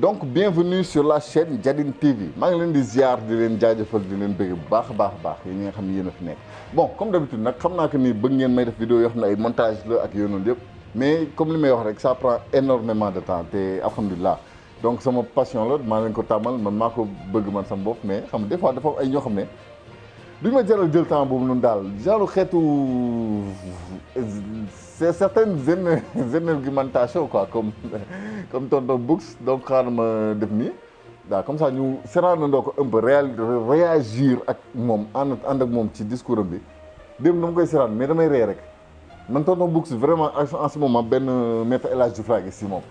donc bienvenue sur la chaîne Jadine TV maa ngi leen di ziar di leen jaajëfal di leen bëgg bu baax a baax yi nga xam ne yéen a fi nekk bon comme d'habitude nag xam naa que ni bëgg ngeen may def vidéo yoo xam ne ay montage la ak yooyu noonu yëpp mais comme li may wax rek ça prend énormément de temps te alhamdulilah donc sama passion la maa leen ko tàmmal man maa ko bëgg man sama bopp mais xam des fois dafa am ay ñoo xam ne duñu ma jaral jël temps boobu noonu daal genre xeetu c'est certaines énergumentations quoi comme tonton Books donc xaaral ma def nii waaw comme ça ñu seeraanandoo ko un peu réagir ak moom ànd ak moom ci discours am bi démb dama koy seeraan mais damay ree rek man tonton Books vraiment en ce moment benn maître El Hadj Diouf laa gis si moom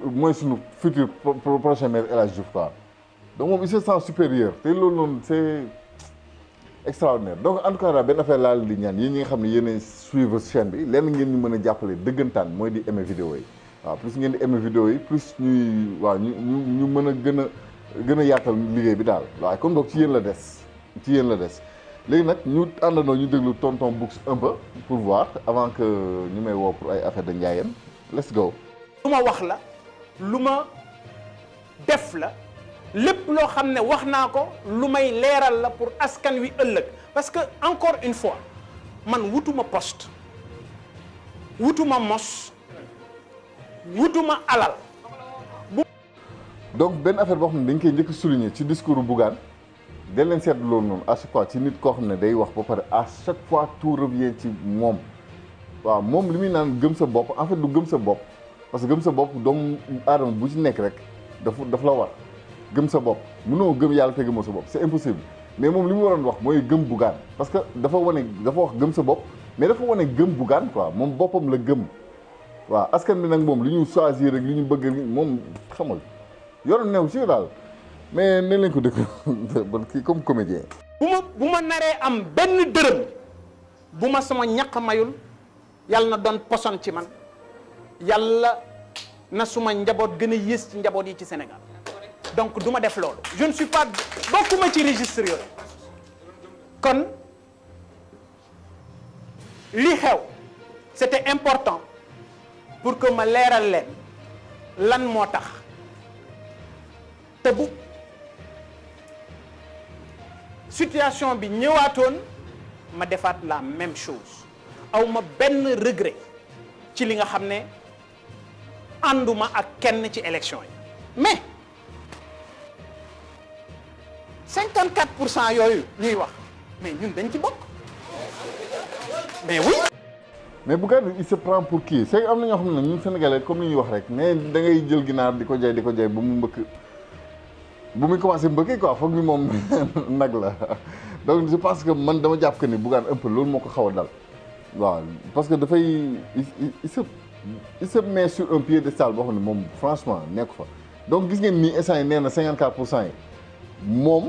mooy suñu futur prochain maître El Hadj Diouf quoi donc moom il se sent supérieur te loolu noonu c'est extraordinaire donc en tout cas daal benn affaire laa leen di ñaan yéen ñi nga xam ne yéen a suivre chaîne bi lenn ngeen ñu mën a jàppale dëggantaan mooy di aimer vidéo yi waaw plus ngeen di aimer vidéo yi plus ñuy waaw ñu mën a gën a yaatal liggéey bi daal waaye kon boog ci yéen la des léegi nag ñu àndandoo ñu déglu tonton Books un peu pour voir avant que ñu may woo pour ay affaire de njaayeen let's go. lu ma wax la lu ma def la lépp loo xam ne wax naa ko lu may leeral la pour askan wi ëllëg parce que encore une fois man wutuma poste wutuma mos wutuma alal. donc benn affaire boo xam ne dañ koy njëkk souligner ci discours Bougane dañ leen seetlu loolu noonu à chaque fois ci nit koo xam ne day wax ba pare à chaque fois tout revient ci moom waaw moom li muy naan gëm sa bopp en fait du gëm sa bopp parce que gëm sa bopp doomu aadama bu ci nekk rek daf la war. gëm sa bopp mënoo gëm yàlla te gëmoo sa bopp c'est impossible mais moom li mu waroon wax mooy gëm Bougane parce que dafa wax gëm sa bopp mais dafa wane gëm Bougane quoi moom boppam la gëm waaw askan bi nag moom li ñu choisir rek li ñu bëgg moom xamal yoroon new si daal mais ne leen ko dëkk bon kii comme comédien. bu ma naree am benn dërëm bu ma sama ñaq mayul yàlla na doon poson ci man yàlla na suma njaboot gën a yées ci njaboot yi ci Sénégal. donc du ma def loolu je ne suis pas bokkuma ci registre yooyu kon li xew c'était important pour que ma leeral leen lan moo tax te bu situation bi ñëwaatoon ma defaat la même chose aw ma benn regret ci li nga xam ne ànduma ak kenn ci élection yi mais 54% yooyu ñuy wax mais ñun dañ ci bokk mais oui. mais Bougane il se prend pour qui c'est am na ñoo xam ne ñun sénégalais comme li ñuy wax rek mais da ngay jël ginaar di ko jaay ba mu mbëkk bu muy commencé mbëkkee quoi foog ni moom nag la donc je pense que man dama jàpp que ni Bougane un peu loolu moo ko xaw a dal waaw parce que dafay il se met sur un piédestal boo xam ne moom franchement nekk fa donc gis ngeen nii instant yi nee na 54% yi. moom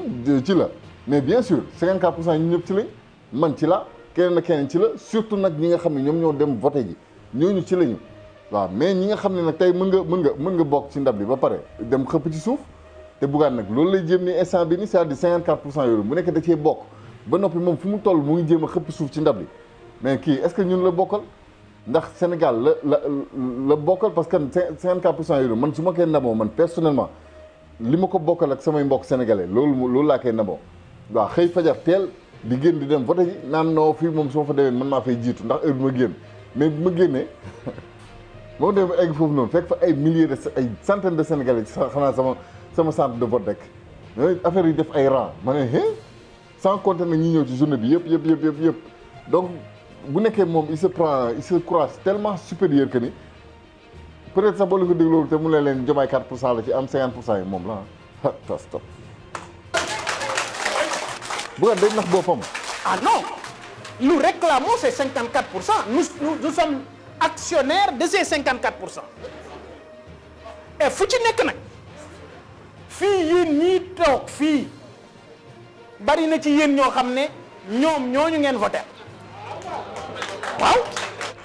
ci la mais bien sûr 54% yi ñëpp ci lañ man ci la keneen ak keneen ci la surtout nag ñi nga xam ne ñoom ñoo dem voté ji ñooñu ci lañu waaw mais ñi nga xam ne nag tey mën nga bokk ci ndab li ba pare dem xëpp ci suuf te Bougane nag loolu lay jéem ni instant bi ni c'est-à-dire 54% yooyu bu nekk da cee bokk ba noppi moom fi mu toll mu ngi jéem a xëpp suuf ci ndab li mais kii est-ce que ñun la bokkal ndax Sénégal la bokkal parce que 54% yooyu man su ma koy ndamoo man personnellement li ma ko bokkal ak samay mbokk sénégalais loolu laa koy naboo waaw xëy fajar teel di génn di dem voté ji naan noo fii moom su ma fa demee man maa fay jiitu ndax heure bi ma génn mais bu ma génnee moo dem egg foofu noonu fekk fa ay milliers ay centaines de sénégalais ci xanaa sama centre de vote rek affaire yi def ay rang ma ne sans compter nag ñi ñëw ci journée bi yëpp donc bu nekkee moom il se croit tellement supérieur que ni peut-être sax boo leen ko dégloo te mu ne leen Diomaye 4% la ci am 50% yi moom la ah stop Bougane day nax boppam. ah non nous réclamons ces 54%. Nous sommes actionnaires de ces 54%. et fu ci nekk nag fii yéen ñii toog fii bari na ci yéen ñoo xam ne ñooñu ngeen voté waaw.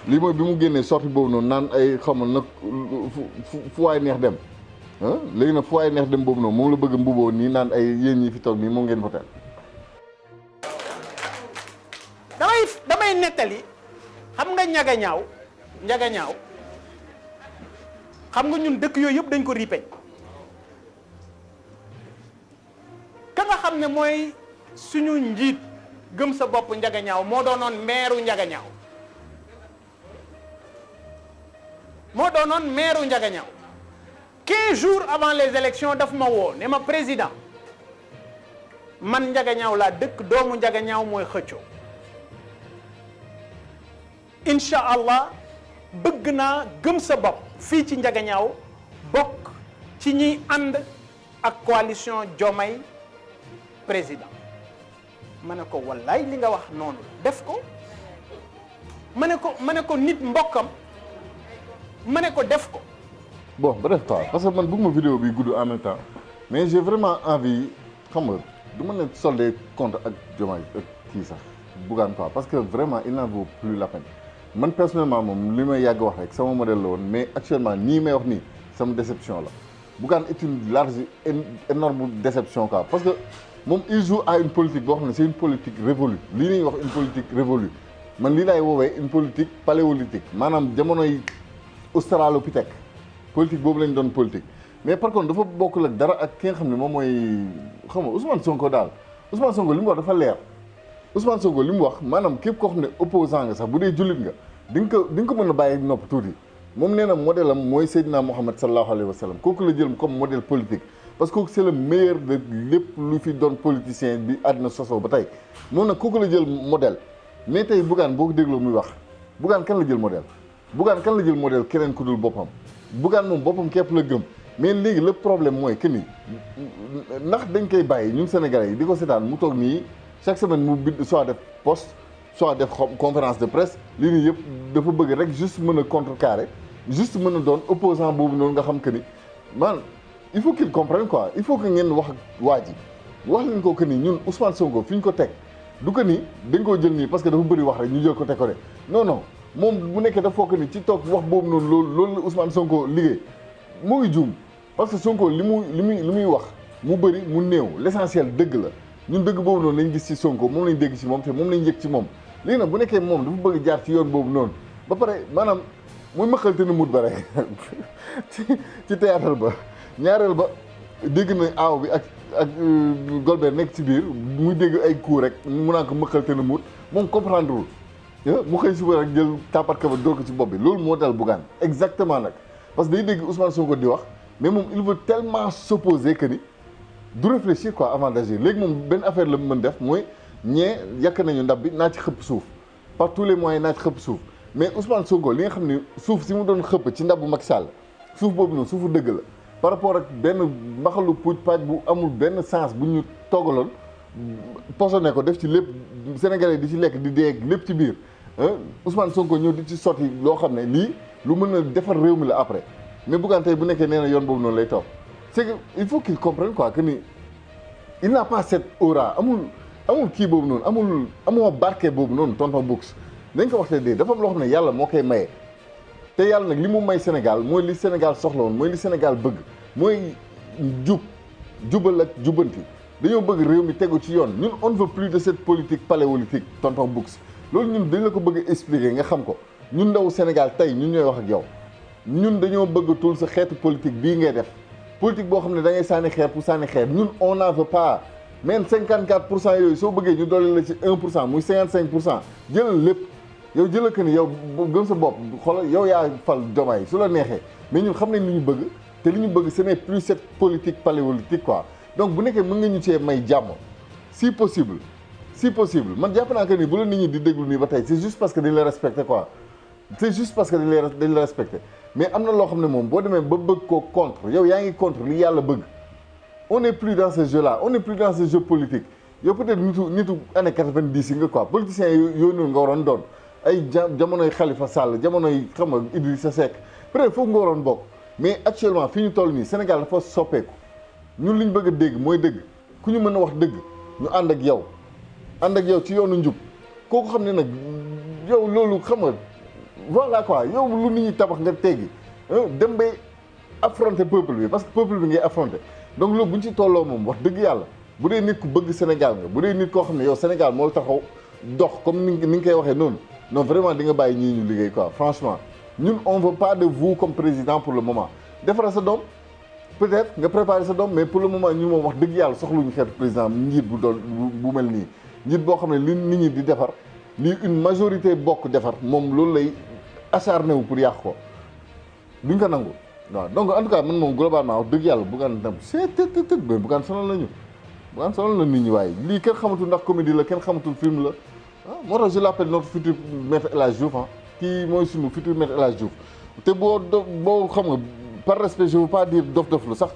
lii mooy bi mu génnee sorti boobu noonu naan ay xamal nag fu waay neex dem léegi nag fu waay neex dem boobu noonu moom la bëgg mbuboo nii naan ay yéen ñi fi toog nii moom ngeen voté. damay nettali xam nga ñaga ñaaw xam nga ñun dëkk yooyu yëpp dañ ko ripeñ xam ne mooy suñu njiit gëm sa bopp Ndiaganiao moo doonoon maire Ndiaganiao moo doonoon maire Ndiaganiao 15 jours avant les élections daf ma woo ne ma président man Ndiaganiao laa dëkk doomu Ndiaganiao mooy xëccoo incha allah bëgg naa gëm sa bopp fii ci Ndiaganiao bokk ci ñiy ànd ak coalition Diomaye président ma ne ko wallaay li nga wax noonu def ko ma ne ko nit mbokkam ma ne ko def ko. bon bref quoi parce que man bëgguma vidéo bi gudd en même temps mais j'ai vraiment envie xam nga du ma ne solder compte ak Diomaye ak kii sax Bougane quoi parce que vraiment il n'en vaut plus la peine man personnellement moom li may yàgg wax rek sama modèle la woon mais actuellement nii may wax nii sama déception la Bougane est une large énorme déception quoi parce que moom il joue à une politique boo xam ne c'est une politique révolue lii ñuy wax une politique révolue man lii laay woowee une politique paléolithique maanaam jamonoy australopithèque politique boobu lañ doon politique mais par contre dafa bokkul ak dara ak ki nga xam ne moom mooy xam nga Ousmane Sonko daal Ousmane Sonko li mu wax dafa leer Ousmane Sonko li mu wax maanaam képp koo xam ne opposant nga sax bu dee jullit nga di nga ko mën a bàyyi nopp tuuti moom nee na modèle am mooy Seydina Mohamed sallallahu alayhi wa sallam kooku la jël comme modèle politique parce que c'est le meilleur de lépp lu fi doon politicien bi àddina sosoo ba tey moom nag kooku la jël modèle mais tey Bougane boo ko dégloo muy wax Bougane kan la jël modèle Bougane kan la jël modèle keneen ku dul boppam Bougane moom boppam képp la gëm mais léegi le problème mooy que ni ndax dañ koy bàyyi ñun Sénégalais yi di ko seetaan mu toog nii chaque semaine mu bind soit def post soit def conférence de presse lii nii yëpp dafa bëgg rek juste mën a contrecarrer juste mën a doon opposant boobu noonu nga xam que ni man il faut qu'il comprenne quoi il faut que ngeen wax ak waa ji wax leen ko que ni ñun Ousmane Sonko fi ñu ko teg du que ni dañ koo jël nii parce que dafa bëri wax rek ñu jël ko teg ko de non non moom bu nekkee dafa fokk ni ci toog wax boobu noonu loolu la Ousmane Sonko liggéey moo ngi juum parce que Sonko li muy wax mu bëri mu néew l'essentiel dëgg la ñun dëgg boobu noonu lañ gis ci Sonko moom lañ dégg ci moom te moom lañ yëg ci moom léegi nag bu nekkee moom dafa bëgg jaar ci yoon boobu noonu ba pare maanaam muy mëqalte na mut ba rek ci théâtre ba ñaareel ba dégg na aaw bi ak Golbert nekk ci biir muy dégg ay coup rek mu naan ko mëqalte na mut moom comprendre wul mu xëy suba rek jël tàpparka ba dóor ko ci bopp bi loolu moo dal Bougane exactement nag parce que day dégg Ousmane Sonko di wax mais moom il veut tellement s'opposer que ni du réfléchir quoi avant d'agir léegi moom benn affaire la mën def mooy ñee yàq nañu ndab bi naa ci xëpp suuf par tous les moyens naa ci xëpp suuf mais Ousmane Sonko li nga xam ne suuf si mu doon xëpp ci ndabbu Macky Sall suuf boobu noonu suufu dëgg la par rapport ak benn mbaxalu puuj paaj bu amul benn sens bu ñu toggaloon posone ko def ci lépp Sénégalais di ci lekk di dee lépp ci biir Ousmane Sonko ñëw di ci sotti loo xam ne lii lu mën a defar réew mi la après mais Bougane tey bu nekkee nee na yoon boobu noonu lay topp c'est que il faut qu'il comprenne quoi que ni il n'a pas cette aura amul kii boobu noonu amoo barke boobu noonu tonton Books dañ ko waxtee dee dafa am loo xam ne yàlla moo koy maye te yàlla nag li mu may Sénégal mooy li Sénégal soxla woon mooy li Sénégal bëgg mooy jubal ak jubanti dañoo bëgg réew mi tegu ci yoon ñun on ne veut plus de cette politique paléolithique tonton Books loolu ñun dañ la ko bëgg expliquer nga xam ko ñun ndaw Sénégal tey ñun ñooy wax ak yow ñun dañoo bëgg tul sa xeetu politique bii ngay def politique boo xam ne da ngay sànni xeer pour sànni xeer ñun on n'en veut pas même 54% yooyu soo bëggee ñu dolli la ci 1% muy 55% jëlal lépp yow jëlal que ni yow gëm sa bopp xoolal yow yaa fal Diomaye su la neexee mais ñun xam nañ li ñu bëgg te li ñu bëgg ce n'est plus cette politique paléolithique quoi donc bu nekkee mën nga ñu cee may jàmm si possible man jàpp naa que ni bu la nit ñi di déglu nii ba tey c'est juste parce que dañ la respecté quoi c'est juste parce que dañ la respecté mais am na loo xam ne moom boo demee ba bëgg koo contre yow yaa ngi contre li yàlla bëgg on n'est plus dans ce jeu là on n'est plus dans ce jeu politique yow peut-être nitu année 90 yi nga quoi politiciens yooyu noonu nga waroon doon ay jamonoy Khalifa Sall jamonoy xam nga Idrissa Seck peut-être foofu nga waroon bokk mais actuellement fi ñu toll nii Sénégal dafa soppeeku ñun li ñu bëgg a dégg mooy dëgg ku ñu mën a wax dëgg ñu ànd ak yow ci yoonu njub kooku xam ne nag yow loolu xam nga voilà quoi yow lu nit ñi tabax nga teggi dem bay affronter peuple bi parce que peuple bi ngay affronter donc loolu bu ñu ci tolloo moom wax dëgg yàlla bu dee nit ku bëgg Sénégal nga bu dee nit koo xam ne yow Sénégal moo la taxaw dox comme ni nga koy waxee noonu non vraiment di nga bàyyi ñii ñu liggéey quoi franchement ñun on veut pas de vous comme président pour le moment defaral sa doom peut-être nga préparer sa doom mais pour le moment ñu moom wax dëgg yàlla soxluñu xeetu président njiit bu doon bu mel nii njiit boo xam ne li nit ñi di defar lii une majorité bokk defar moom loolu lay acharné wu pour yàq ko duñ ko nangu waaw donc en tout cas man moom globalement wax dëgg yàlla Bougane tam c'est mais Bougane sonal nañu Bougane sonal na nit ñi waaye lii kenn xamatul ndax comédie la kenn xamatul film la ah moo tax je l'appelle notre futur maître El Hadj Diouf ah kii mooy sunu futur maître El Hadj Diouf te boo xam nga par respect je veux pas dire dof-dof la sax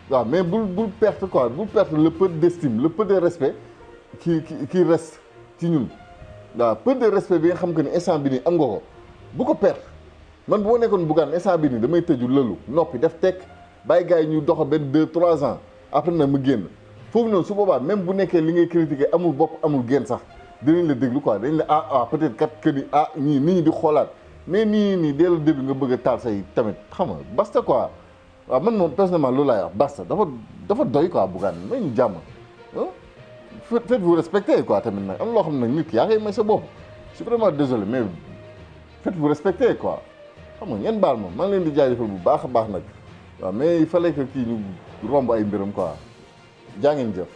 waaw mais bul perte quoi bul perte le peu d'estime le peu de respect qui reste ci ñun waaw peu de respect bi nga xam que ni instant bi nii am nga ko bu ko perte man bu ma nekkoon Bougane instant bi nii damay tëju lëlu noppi def tekk bàyyi gars yi ñu doxa benn 2-3 ans après nag mu génn foofu noonu su boobaa même bu nekkee li ngay critiquer amul bopp amul génn sax dinañ la déglu quoi dañ la peut-être kat que ni ñii nit ñi di xoolaat mais nii dès le début nga bëgg a taal say tamit xam nga basta quoi waaw man moom personnellement loolu laay wax basta dafa doy quoi Bougane may ñu jàmm faites-vous respecter quoi tamit nag am loo xam ne nag nit yaa koy may sa bopp je suis vraiment désolé mais faites-vous respecter quoi xam nga ngeen baal ma maa ngi leen di jaajëfal bu baax a baax nag waaw mais il fallait que kii ñu romb ay mbiram quoi jaa ngeen jëf